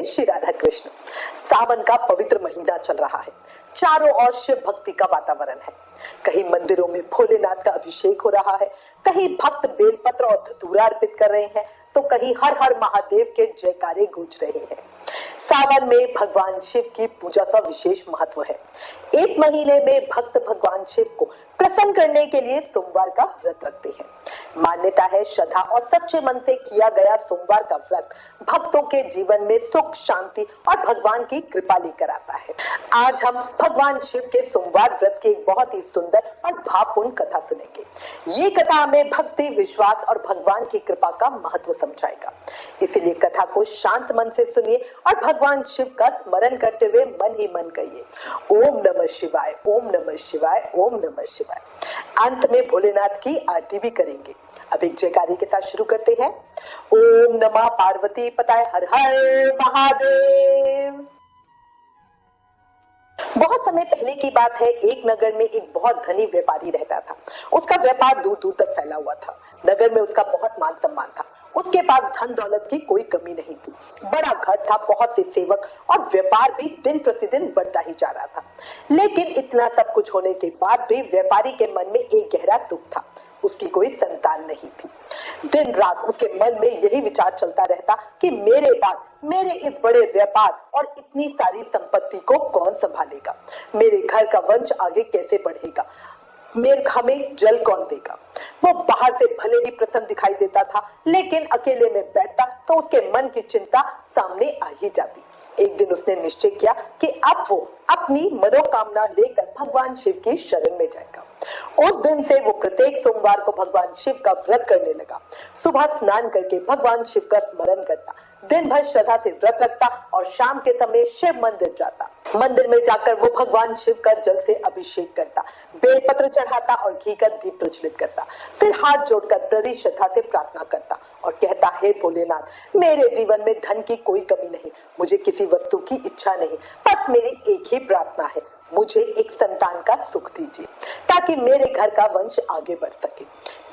जय श्री राधा कृष्ण। सावन का पवित्र महीना चल रहा है। चारों ओर शिव भक्ति का वातावरण है। कहीं मंदिरों में भोलेनाथ का अभिषेक हो रहा है, कहीं भक्त बेलपत्र और धतूरा अर्पित कर रहे हैं, तो कहीं हर हर महादेव के जयकारे गूंज रहे हैं। सावन में भगवान शिव की पूजा का विशेष महत्व है। इस महीने में भक्त भगवान शिव को प्रसन्न करने के लिए सोमवार का व्रत रखते हैं। मान्यता है, श्रद्धा और सच्चे मन से किया गया सोमवार का व्रत भक्तों के जीवन में सुख, शांति और भगवान की कृपा लेकर आता है। आज हम भगवान शिव के सोमवार व्रत की एक बहुत ही सुंदर और भावपूर्ण कथा सुनेंगे। ये कथा हमें भक्ति, विश्वास और भगवान की कृपा का महत्व समझाएगा। इसीलिए कथा को शांत मन से सुनिए और भगवान शिव का स्मरण करते हुए मन ही मन कहिए, ओम नमः शिवाय, ओम नमः शिवाय, ओम नमः शिवाय। अंत में भोलेनाथ की आरती भी करेंगे। अब एक जयकारे के साथ शुरू करते हैं। ओम नमः पार्वती पताय, हर हर महादेव। बहुत समय पहले की बात है, एक नगर में एक बहुत धनी व्यापारी रहता था। उसका व्यापार दूर दूर तक फैला हुआ था। नगर में उसका बहुत मान सम्मान था। उसके पास धन दौलत की कोई कमी नहीं थी। बड़ा घर था, बहुत से सेवक और व्यापार भी दिन प्रतिदिन बढ़ता ही जा रहा था। लेकिन इतना सब कुछ होने के बाद भी व्यापारी के मन में एक गहरा दुख था। उसकी कोई संतान नहीं थी। दिन रात उसके मन में यही विचार चलता रहता कि मेरे बाद मेरे इस बड़े व्यापार और इतनी सारी संपत्ति को कौन संभालेगा, मेरे घर का वंश आगे कैसे बढ़ेगा, मेरे हमें जल कौन देगा। वो बाहर से भले ही प्रसन्न दिखाई देता था, लेकिन अकेले में बैठता तो उसके मन की चिंता सामने आ ही जाती। एक दिन उसने निश्चय किया कि अब वो अपनी मनोकामना लेकर भगवान शिव की शरण में जाएगा। उस दिन से वो प्रत्येक सोमवार को भगवान शिव का व्रत करने लगा। सुबह स्नान करके भगवान शिव का स्मरण करता, दिन भर श्रद्धा से व्रत रखता और शाम के समय शिव मंदिर जाता। मंदिर में जाकर वो भगवान शिव का जल से अभिषेक करता, बेलपत्र चढ़ाता और घी का दीप प्रज्वलित करता। फिर हाथ जोड़कर प्रति श्रद्धा से प्रार्थना करता और कहता, हे भोलेनाथ, मेरे जीवन में धन की कोई कमी नहीं, मुझे किसी वस्तु की इच्छा नहीं, बस मेरी एक ही प्रार्थना है, मुझे एक संतान का सुख दीजिए ताकि मेरे घर का वंश आगे बढ़ सके।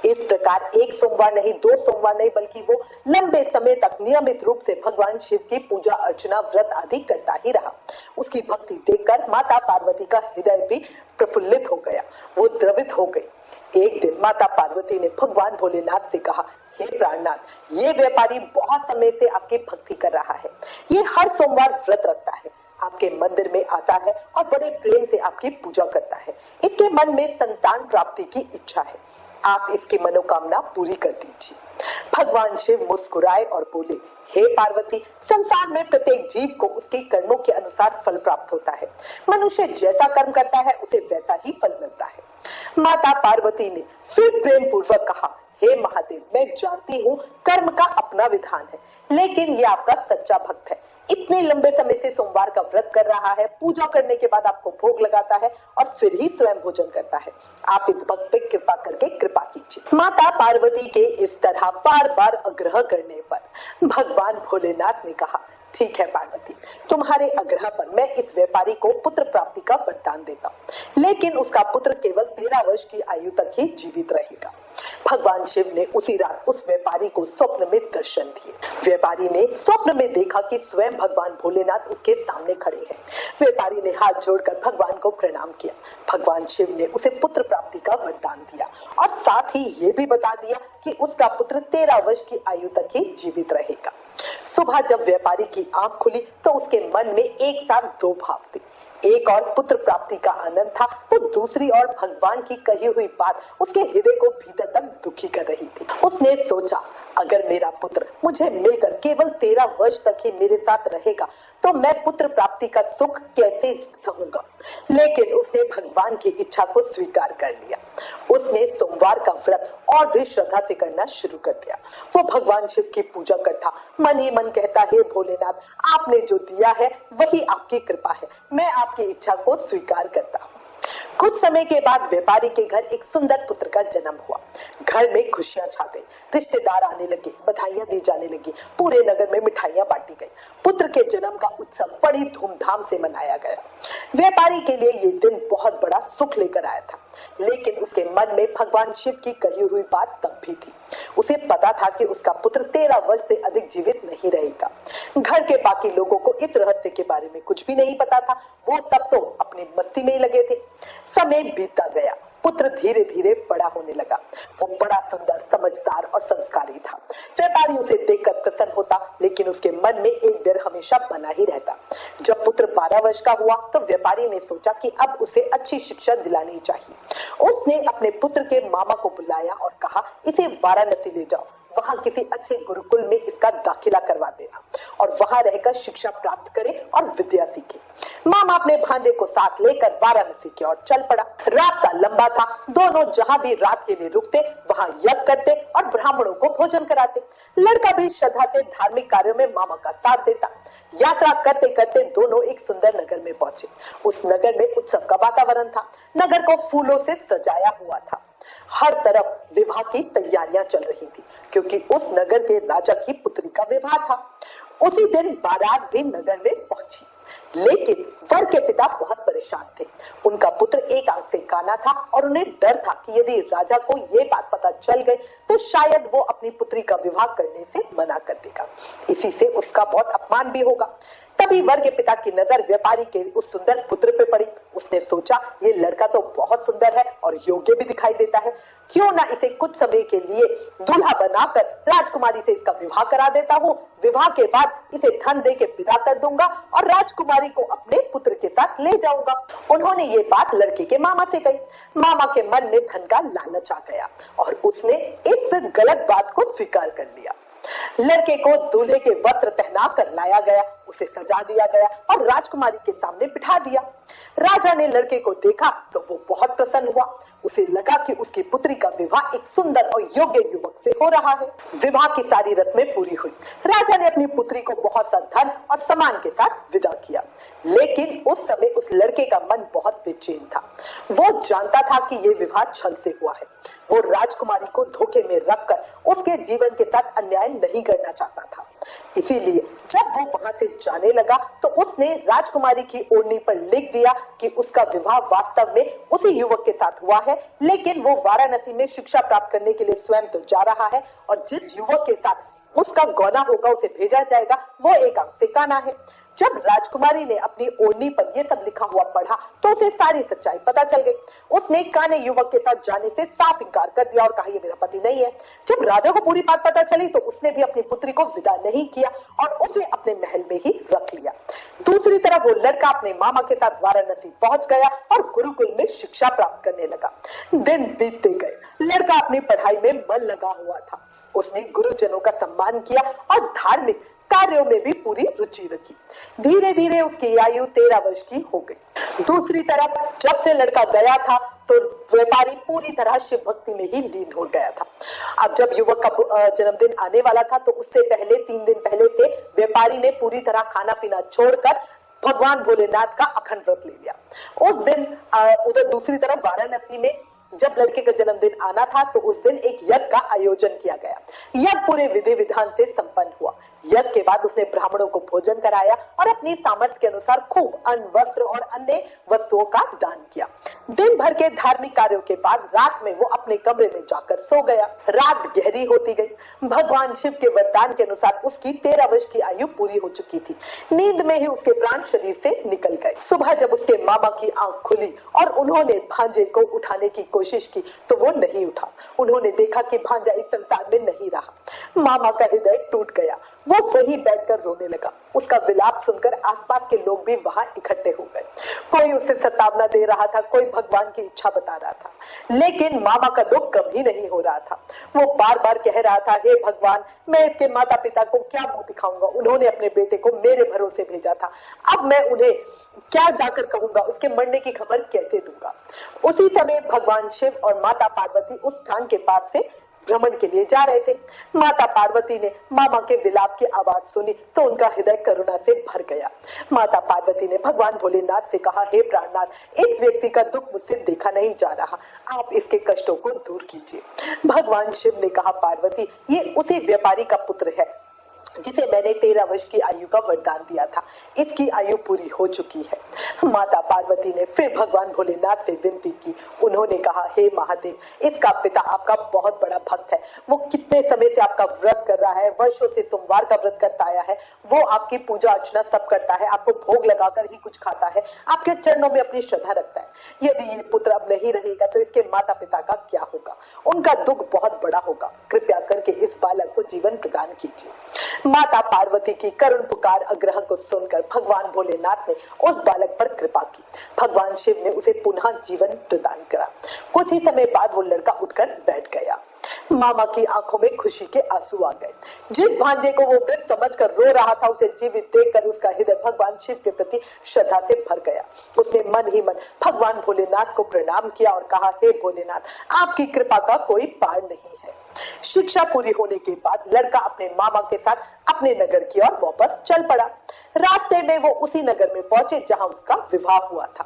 इस प्रकार एक सोमवार नहीं, दो सोमवार नहीं, बल्कि वो लंबे समय तक नियमित रूप से भगवान शिव की पूजा अर्चना, व्रत आदि करता ही रहा। उसकी भक्ति देखकर माता पार्वती का हृदय भी प्रफुल्लित हो गया, वो द्रवित हो गई। एक दिन माता पार्वती ने भगवान भोलेनाथ से कहा, हे प्राणनाथ, ये व्यापारी बहुत समय से आपकी भक्ति कर रहा है। ये हर सोमवार व्रत रखता है, आपके मंदिर में आता है और बड़े प्रेम से आपकी पूजा करता है। इसके मन में संतान प्राप्ति की इच्छा है, आप इसकी मनोकामना पूरी कर दीजिए। भगवान शिव मुस्कुराए और बोले, हे पार्वती, संसार में प्रत्येक जीव को उसके कर्मों के अनुसार फल प्राप्त होता है। मनुष्य जैसा कर्म करता है उसे वैसा ही फल मिलता है। माता पार्वती ने फिर प्रेम पूर्वक कहा, हे महादेव, मैं जानती हूँ कर्म का अपना विधान है, लेकिन ये आपका सच्चा भक्त है। इतने लंबे समय से सोमवार का व्रत कर रहा है, पूजा करने के बाद आपको भोग लगाता है और फिर ही स्वयं भोजन करता है। आप इस भक्त पे कृपा करके कृपा कीजिए। माता पार्वती के इस तरह बार बार आग्रह करने पर भगवान भोलेनाथ ने कहा, ठीक है पार्वती, तुम्हारे आग्रह पर मैं इस व्यापारी को पुत्र प्राप्ति का वरदान देता हूँ, लेकिन उसका पुत्र केवल 13 वर्ष की आयु तक ही जीवित रहेगा। भगवान शिव ने उसी रात उस व्यापारी को स्वप्न में दर्शन दिए। व्यापारी ने स्वप्न में देखा कि स्वयं भगवान भोलेनाथ उसके सामने खड़े हैं। व्यापारी ने हाथ जोड़कर भगवान को प्रणाम किया। भगवान शिव ने उसे पुत्र प्राप्ति का वरदान दिया और साथ ही ये भी बता दिया कि उसका पुत्र 13 वर्ष की आयु तक ही जीवित रहेगा। सुबह जब व्यापारी की आंख खुली तो उसके मन में एक साथ दो भाव थे। एक और पुत्र प्राप्ति का आनंद था, तो दूसरी ओर भगवान की कही हुई बात उसके हृदय को भीतर तक दुखी कर रही थी। उसने सोचा, अगर मेरा पुत्र मुझे मिलकर केवल 13 वर्ष तक ही मेरे साथ रहेगा तो मैं पुत्र प्राप्ति का सुख कैसे सहूंगा। लेकिन उसने भगवान की इच्छा को स्वीकार कर लिया। उसने सोमवार का व्रत और भी श्रद्धा से करना शुरू कर दिया। वो भगवान शिव की पूजा करता, मन ही मन कहता, हे भोलेनाथ, आपने जो दिया है वही आपकी कृपा है, मैं आपकी इच्छा को स्वीकार करता हूँ। कुछ समय के बाद व्यापारी के घर एक सुंदर पुत्र का जन्म हुआ। घर में खुशियां छा गई, रिश्तेदार आने लगे, बधाइयां दी जाने लगी, पूरे नगर में मिठाइयां बांटी गई। पुत्र के जन्म का उत्सव बड़ी धूमधाम से मनाया गया। व्यापारी के लिए ये दिन बहुत बड़ा सुख लेकर आया था, लेकिन उसके मन में भगवान शिव की कही हुई बात तब भी थी। उसे पता था कि उसका पुत्र 13 वर्ष से अधिक जीवित नहीं रहेगा। घर के बाकी लोगों को इस रहस्य के बारे में कुछ भी नहीं पता था। वो सब तो अपनी मस्ती में ही लगे थे। समय बीतता गया। पुत्र धीरे धीरे बड़ा होने लगा। वो बड़ा सुंदर, समझदार और संस्कारी था। व्यापारी उसे देखकर प्रसन्न होता, लेकिन उसके मन में एक डर हमेशा बना ही रहता। जब पुत्र 12 वर्ष का हुआ तो व्यापारी ने सोचा कि अब उसे अच्छी शिक्षा दिलानी चाहिए। उसने अपने पुत्र के मामा को बुलाया और कहा, इसे वाराणसी ले जाओ, वहां किसी अच्छे गुरुकुल में इसका दाखिला करवा देना और वहां रहकर शिक्षा प्राप्त करे और विद्या सीखे। मामा अपने भांजे को साथ लेकर वाराणसी की ओर चल पड़ा। रास्ता लंबा था। दोनों जहां भी रात के लिए रुकते वहां यज्ञ करते और ब्राह्मणों को भोजन कराते। लड़का भी श्रद्धा से धार्मिक कार्यों में मामा का साथ देता। यात्रा करते करते दोनों एक सुंदर नगर में पहुंचे। उस नगर में उत्सव का वातावरण था। नगर को फूलों से सजाया हुआ था। हर तरफ विवाह की तैयारियां चल रही थी, क्योंकि उस नगर के राजा की पुत्री का विवाह था। उसी दिन बारात भी नगर में पहुंची, लेकिन वर के पिता बहुत परेशान थे। उनका पुत्र एक आंख से काना था और उन्हें डर था कि यदि राजा को ये बात पता चल गई तो शायद वो अपनी पुत्री का विवाह करने से मना कर देगा। इसी से उसका बहुत अपमान भी होगा। तभी वर के पिता की नजर व्यापारी के उस सुंदर पुत्र पे पड़ी। उसने सोचा, ये लड़का तो बहुत सुंदर है और योग्य भी दिखाई देता है, क्यों ना इसे कुछ समय के लिए दूल्हा बनाकर राजकुमारी से इसका विवाह करा देता हूँ। विवाह के बाद इसे धन दे के विदा कर दूंगा और राजकुमारी को अपने पुत्र के साथ ले जाऊंगा। उन्होंने ये बात लड़के के मामा से कही। मामा के मन में धन का लालच आ गया और उसने इस गलत बात को स्वीकार कर लिया। लड़के को दूल्हे के वस्त्र पहनाकर लाया गया, उसे सजा दिया गया और राजकुमारी के सामने बिठा दिया। राजा ने लड़के को देखा तो वो बहुत प्रसन्न हुआ। उसे लगा कि उसकी पुत्री का विवाह एक सुंदर और योग्य युवक से हो रहा है। विवाह की सारी रस्में पूरी हुई। राजा ने अपनी पुत्री को बहुत सा धन और सम्मान के साथ विदा किया, लेकिन उस समय उस लड़के का मन बहुत बेचैन था। वो जानता था कि ये विवाह छल से हुआ है। वो राजकुमारी को धोखे में रखकर उसके जीवन के साथ अन्याय नहीं करना चाहता था। इसीलिए जब वो वहां से जाने लगा तो उसने राजकुमारी की ओढ़नी पर लिख दिया कि उसका विवाह वास्तव में उसी युवक के साथ हुआ है, लेकिन वो वाराणसी में शिक्षा प्राप्त करने के लिए स्वयं तो जा रहा है और जिस युवक के साथ उसका गौना होगा उसे भेजा जाएगा, वो एक आंख से काना है। जब राजकुमारी ने अपनी ओढ़नी पर यह सब लिखा हुआ पढ़ा तो उसे सारी सच्चाई पता चल गई। उसने काने युवक के साथ जाने से साफ इनकार कर दिया और कहा, ये मेरा पति नहीं है। जब राजा को पूरी बात पता चली तो उसने भी अपनी पुत्री को विदा नहीं किया और उसे अपने महल में ही रख लिया। दूसरी तरफ वो लड़का अपने मामा के साथ वाराणसी पहुंच गया और गुरुकुल में शिक्षा प्राप्त करने लगा। दिन बीतते गए। लड़का अपनी पढ़ाई में मन लगा हुआ था। उसने गुरुजनों का सम्मान किया और धार्मिक कार्यों में भी पूरी रुचि रखी। धीरे धीरे उसकी आयु 13 वर्ष की हो गई। दूसरी तरफ जब से लड़का गया था तो व्यापारी पूरी तरह शिव भक्ति में ही लीन हो गया था। अब जब युवक का जन्मदिन आने वाला था तो उससे पहले 3 दिन पहले से व्यापारी ने पूरी तरह खाना पीना छोड़कर भगवान भोलेनाथ का अखंड व्रत ले लिया। उस दिन उधर दूसरी तरफ वाराणसी में जब लड़के का जन्मदिन आना था तो उस दिन एक यज्ञ का आयोजन किया गया। यज्ञ पूरे विधि विधान से संपन्न हुआ। यज्ञ के बाद उसने ब्राह्मणों को भोजन कराया और अपनी सामर्थ्य के अनुसार खूब अन्न, वस्त्र और अन्य वस्तुओं का दान किया। दिन भर के धार्मिक कार्यों के बाद रात में वो अपने कमरे में जाकर सो गया। रात गहरी होती गई। भगवान शिव के वरदान के अनुसार उसकी 13 वर्ष की आयु पूरी हो चुकी थी। नींद में ही उसके प्राण शरीर से निकल गए। सुबह जब उसके मामा की आंख खुली और उन्होंने भांजे को उठाने की कोशिश की तो वो नहीं उठा। उन्होंने देखा कि भांजा इस संसार में नहीं रहा। मामा का हृदय टूट गया। वो वहीं बैठकर रोने लगा। उसका विलाप सुनकर आसपास के लोग भी वहां इकट्ठे हो गए। कोई उसे सतावना दे रहा था, कोई भगवान की इच्छा बता रहा था, लेकिन मामा का दुख कम ही नहीं हो रहा था। वो बार बार कह रहा था, हे भगवान, मैं इसके माता पिता को क्या मुंह दिखाऊंगा? उन्होंने अपने बेटे को मेरे भरोसे भेजा था, अब मैं उन्हें क्या जाकर कहूंगा? उसके मरने की खबर कैसे दूंगा? उसी समय भगवान शिव और माता पार्वती उस स्थान के पास से भ्रमण के लिए जा रहे थे। माता पार्वती ने मामा के विलाप की आवाज सुनी तो उनका हृदय करुणा से भर गया। माता पार्वती ने भगवान भोलेनाथ से कहा, हे प्राणनाथ, इस व्यक्ति का दुख मुझसे देखा नहीं जा रहा, आप इसके कष्टों को दूर कीजिए। भगवान शिव ने कहा, पार्वती, ये उसी व्यापारी का पुत्र है जिसे मैंने 13 वर्ष की आयु का वरदान दिया था, इसकी आयु पूरी हो चुकी है। माता पार्वती ने फिर भगवान भोलेनाथ से विनती की। उन्होंने कहा, हे महादेव, इसका पिता आपका बहुत बड़ा भक्त है। वो कितने समय से आपका व्रत कर रहा है, वर्षों से सोमवार का व्रत करता आया है। वो आपकी पूजा अर्चना सब करता है, आपको भोग लगाकर ही कुछ खाता है, आपके चरणों में अपनी श्रद्धा रखता है। यदि ये पुत्र अब नहीं रहेगा तो इसके माता पिता का क्या होगा? उनका दुख बहुत बड़ा होगा। कृपया करके इस बालक को जीवन प्रदान कीजिए। माता पार्वती की करुण पुकार आग्रह को सुनकर भगवान भोलेनाथ ने उस बालक पर कृपा की। भगवान शिव ने उसे पुनः जीवन प्रदान करा। कुछ ही समय बाद वो लड़का उठकर बैठ गया। मामा की आंखों में खुशी के आंसू आ गए। जिस भांजे को वो मृत समझकर रो रहा था, उसे जीवित देखकर उसका हृदय भगवान शिव के प्रति श्रद्धा से भर गया। उसने मन ही मन भगवान भोलेनाथ को प्रणाम किया और कहा, हे भोलेनाथ, आपकी कृपा का कोई पार नहीं है। शिक्षा पूरी होने के बाद लड़का अपने मामा के साथ अपने नगर की ओर वापस चल पड़ा। रास्ते में वो उसी नगर में पहुंचे जहां उसका विवाह हुआ था।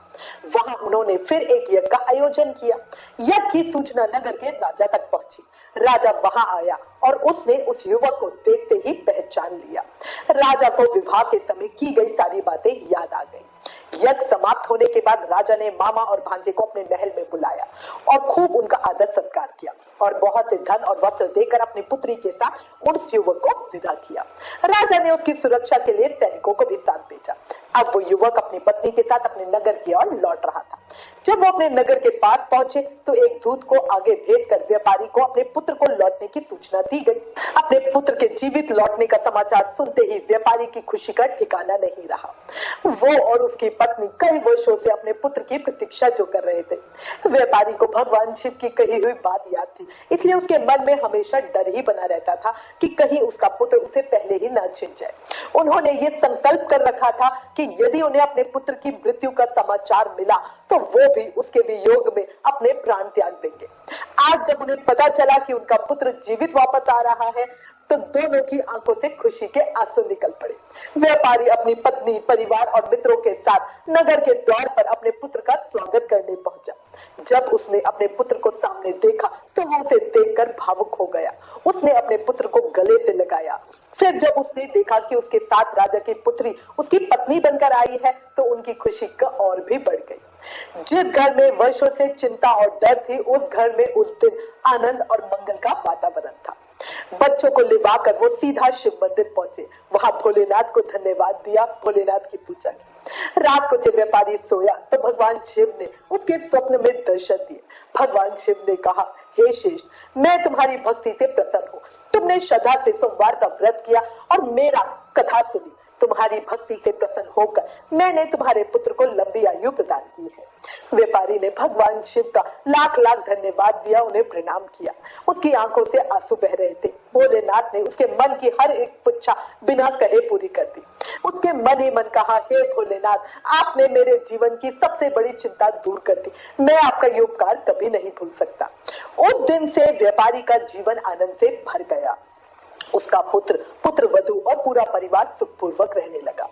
वहां उन्होंने फिर एक यज्ञ का आयोजन किया। यज्ञ की सूचना नगर के राजा तक पहुंची। राजा वहां आया और उसने उस युवक को देखते ही पहचान लिया। राजा को विवाह के समय की गई सारी बातें याद आ गई। यज्ञ समाप्त होने के बाद राजा ने मामा और भांजे को अपने महल में बुलाया और खूब उनका आदर सत्कार किया और बहुत से धन और वस्त्र देकर अपनी पुत्री के साथ उस युवक को विदा किया। राजा ने उसकी सुरक्षा के लिए सैनिकों को भी साथ भेजा। अब वो युवक अपनी पत्नी के साथ अपने नगर की ओर लौट रहा था। जब वो अपने नगर के पास पहुंचे तो एक दूत को आगे भेजकर व्यापारी को अपने पुत्र को लौटने की सूचना दी गई। अपने पुत्र के जीवित लौटने का समाचार सुनते ही व्यापारी की खुशी का ठिकाना नहीं रहा। वो और उसकी पत्नी कई वर्षों से अपने पुत्र की प्रतीक्षा जो कर रहे थे। व्यापारी को भगवान शिव की कही हुई बात याद थी, इसलिए उसके मन में हमेशा डर ही बना रहता था कि कहीं उसका पुत्र उसे पहले ही न छिन जाए। उन्होंने ये संकल्प कर रखा था कि यदि उन्हें अपने पुत्र की मृत्यु का समाचार मिला तो वो भी उसके वियोग में अपने प्राण त्याग देंगे। आज जब उन्हें पता चला कि उनका पुत्र जीवित वापस आ रहा है तो दोनों की आंखों से खुशी के आंसू निकल पड़े। व्यापारी अपनी पत्नी, परिवार और मित्रों के साथ नगर के द्वार पर अपने पुत्र का स्वागत करने पहुंचा। जब उसने अपने पुत्र को सामने देखा तो वो उसे देखकर भावुक हो गया। उसने अपने पुत्र को गले से लगाया। फिर जब उसने देखा कि उसके साथ राजा की पुत्री उसकी पत्नी बनकर आई है तो उनकी खुशी का और भी बढ़ गई। जिस घर में वर्षों से चिंता और डर थी, उस घर में उस दिन आनंद और मंगल का वातावरण था। बच्चों को लिवाकर वो सीधा शिव मंदिर पहुंचे। वहां भोलेनाथ को धन्यवाद दिया, भोलेनाथ की पूजा की। रात को जब व्यापारी सोया तो भगवान शिव ने उसके स्वप्न में दर्शन दिए। भगवान शिव ने कहा, हे श्रेष्ठ, मैं तुम्हारी भक्ति से प्रसन्न हूँ। तुमने श्रद्धा से सोमवार का व्रत किया और मेरा कथा सुनी। तुम्हारी भक्ति से प्रसन्न होकर मैंने तुम्हारे पुत्र को लंबी आयु प्रदान की है। व्यापारी ने भगवान शिव का लाख लाख धन्यवाद दिया, उन्हें प्रणाम किया। उसकी आंखों से आंसू बह रहे थे। भोलेनाथ ने उसके मन की हर एक इच्छा बिना कहे पूरी कर दी। उसके मन ही मन कहा, हे भोलेनाथ, आपने मेरे जीवन की सबसे बड़ी चिंता दूर कर दी। मैं आपका ये उपकार कभी नहीं भूल सकता। उस दिन से व्यापारी का जीवन आनंद से भर गया। उसका पुत्र वधू और पूरा परिवार सुखपूर्वक रहने लगा।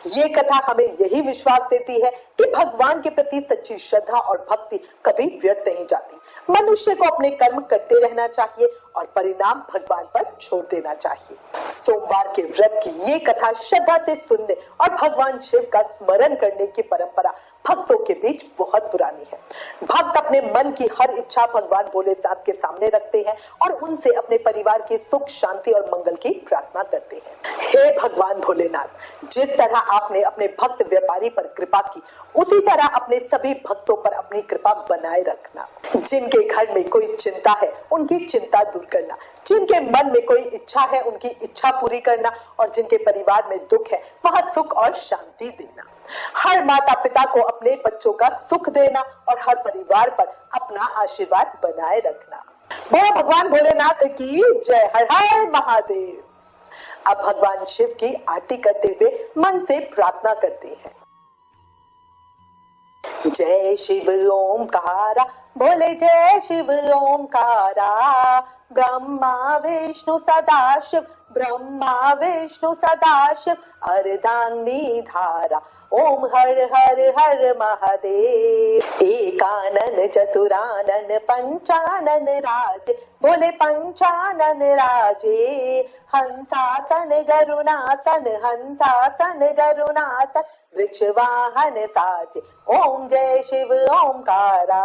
ये कथा हमें यही विश्वास देती है कि भगवान के प्रति सच्ची श्रद्धा और भक्ति कभी व्यर्थ नहीं जाती। मनुष्य को अपने कर्म करते रहना चाहिए और परिणाम भगवान पर छोड़ देना चाहिए। सोमवार के व्रत की ये कथा श्रद्धा से सुनने और भगवान शिव का स्मरण करने की परंपरा भक्तों के बीच बहुत पुरानी है। भक्त अपने मन की हर इच्छा भगवान भोलेनाथ के सामने रखते हैं और उनसे अपने परिवार की सुख, शांति और मंगल की प्रार्थना करते हैं। हे भगवान भोलेनाथ, जिस तरह आपने अपने भक्त व्यापारी पर कृपा की, उसी तरह अपने सभी भक्तों पर अपनी कृपा बनाए रखना। जिनके घर में कोई चिंता है उनकी चिंता दूर करना, जिनके मन में कोई इच्छा है उनकी इच्छा पूरी करना और जिनके परिवार में दुख है वहां सुख और शांति देना। हर माता पिता को अपने बच्चों का सुख देना और हर परिवार पर अपना आशीर्वाद बनाए रखना। बोलो भगवान भोलेनाथ की जय। हर हर महादेव। अब भगवान शिव की आरती करते हुए मन से प्रार्थना करते हैं। जय शिव ओमकारा, बोले जय शिव ओमकारा। ब्रह्मा विष्णु सदाशिव ब्रह्मा विष्णु सदाशिव अर्धांगिनी धारा। ओम हर हर हर महादेव। एकानन चतुरानन पंचानन राजे, बोले पंचानन राजे। हंसासन गरुणासन, हंसासन गरुणासन, वृक्ष वाहन साजे। ओम जय शिव ओमकारा।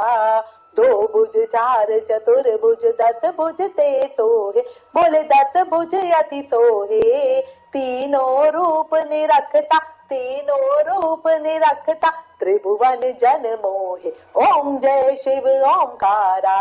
दो भुज चार चतुर्भुज, दस भुज ते सोहे, बोले दस भुज अति सोहे। तीनों रूप निरखता, तीनों रूप निरखता, त्रिभुवन जन मोहे। ओम जय शिव ओमकारा।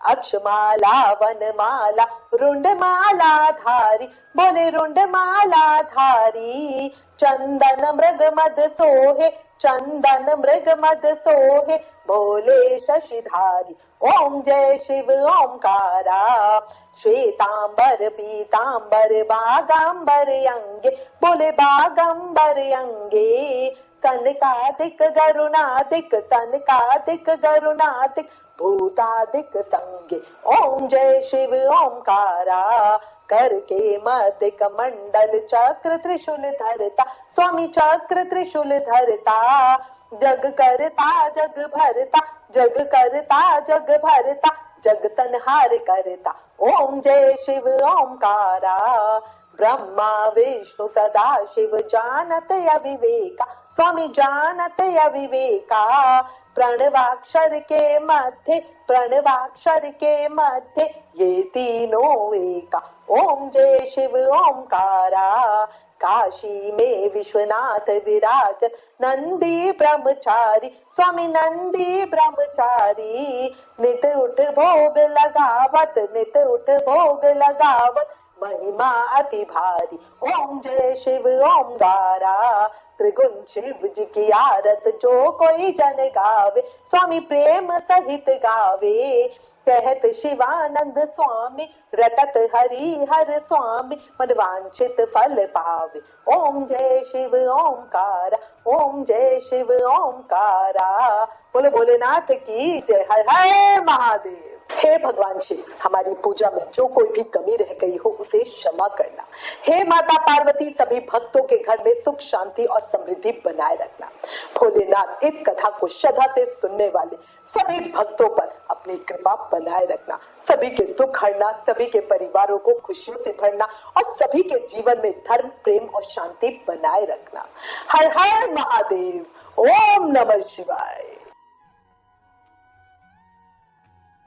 अक्षमाला वनमाला रुंडमाला धारी, बोले रुंडमाला धारी। चंदन मृग मद सोहे, चंदन मृग मद सोहे, बोले शशिधारी। ओम जय शिव ओमकारा। श्वेतांबर पीतांबर बागांबर अंगे, बोले बागंबर अंगे। सनकादिक गरुणादिक, सनकादिक गरुणादिक, भूतादिक संगे। ओम जय शिव ओमकारा। करके मदिक मंडल चक्र त्रिशूल धरता, स्वामी चक्र त्रिशूल धरता। जग करता जग भरता, जग करता जग भरता, जग संहार करता। ओम जय शिव ओमकारा। ब्रह्मा विष्णु सदा शिव जानत अविवेका, स्वामी जानत अविवेका। प्रणवाक्षर के मध्य, प्रणवाक्षर के मध्य, ये तीनों एका। ओम जय शिव ओमकारा। काशी में विश्वनाथ विराजत, नंदी ब्रह्मचारी, स्वामी नंदी ब्रह्मचारी। नित उठ भोग लगावत, नित उठ भोग लगावत, महिमा अति भारी। ओम जय शिव ओमकारा। त्रिगुण शिव जी की आरत जो कोई जन गावे, स्वामी प्रेम सहित गावे। कहत शिवानंद स्वामी, रटत हरि हर स्वामी, मनवांछित फल पावे। ओम जय शिव ओमकारा, ओम जय शिव ओमकारा। बोले भोलेनाथ की जय। हर हर महादेव। हे भगवान शिव, हमारी पूजा में जो कोई भी कमी रह गई हो उसे क्षमा करना। हे माता पार्वती, सभी भक्तों के घर में सुख शांति और समृद्धि बनाए रखना। भोलेनाथ, इस कथा को श्रद्धा से सुनने वाले सभी भक्तों पर अपनी कृपा बनाए रखना। सभी के दुख हरना, सभी के परिवारों को खुशियों से भरना और सभी के जीवन में धर्म, प्रेम और शांति बनाए रखना। हर हर महादेव। ओम नमः शिवाय।